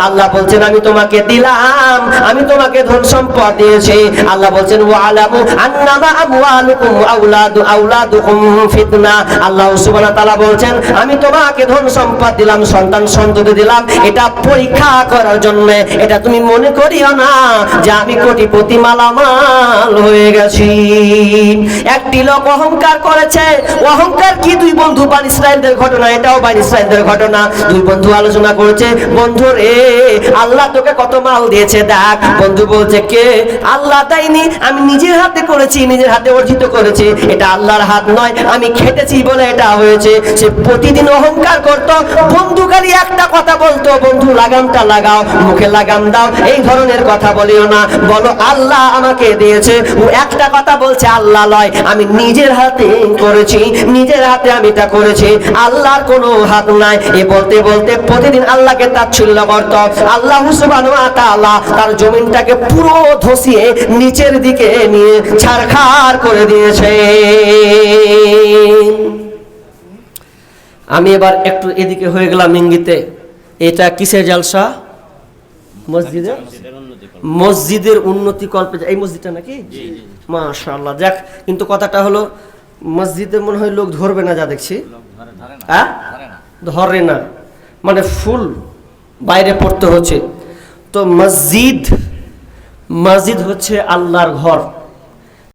আল্লাহ বলছেন আমি তোমাকে দিলাম, আমি তোমাকে ধন সম্পদ দিয়েছি। আল্লাহ বলছেন ওয়ালামু আন্নামা আমওয়ালুকুম আওলাদুকুম ফিতনা। আল্লাহ সুবহানাহু ওয়া তাআলা বলছেন আমি তোমাকে ধন সম্পদ দিলাম, সন্তান সন্ততি দিলাম, এটা পরীক্ষা করার জন্য। এটা তুমি মনে করিও না যে আমি কোটিপতি মালামাল হয়ে গেছি। একটি লোক অহংকার করেছে। অহংকার কি? দুই বন্ধু বানি ইসরাইলদের ঘটনা, এটাও বানি ইসরাইলদের ঘটনা। দুই বন্ধু আলোচনা করেছে, বন্ধু রে আল্লাহ তোকে কত মাল দিয়েছে দেখ। বন্ধু বলছে কে? আল্লাহ দেয়নি, আমি নিজের হাতে করেছি, নিজের হাতে অর্জিত করেছি, এটা আল্লাহর হাত নয়, আমি খেটেছি বলে এটা হয়েছে। সে প্রতিদিন অহংকার করত। বন্ধু খালি একটা কথা বলতো, বন্ধু লাগামটা লাগাও, মুখে লাগাম দাও, এই ধরনের কথা বলিও না, বলো আল্লাহ আমাকে দিয়েছে। ও একটা কথা বলছে আল্লাহ নয়, আমি নিজের হাতে করেছি, নিজের হাতে আমি এটা করেছি, আল্লাহর কোনো হাত নাই। এ বলতে বলতে প্রতিদিন আল্লাহকে তাচ্ছিল্য করত। আল্লাহ সুবহানাহু ওয়া তাআলা তার জমিনটাকে পুরো ধসিয়ে নিচের দিকে নিয়ে ছারখার করে দিয়েছে। আমি এবার একটু এদিকে হয়ে গেলাম ইঙ্গিতে। এটা কিসের জলসা? মসজিদের উন্নতি কল্পে। এই মসজিদটা নাকি? মাশাআল্লাহ। যাক, কিন্তু কথাটা হলো মসজিদে মনে হয় লোক ধরবে না, যা দেখছি। হ্যাঁ, ধরে না, মানে ফুল বাইরে পড়তে হচ্ছে। তো মসজিদ হচ্ছে আল্লাহর ঘর।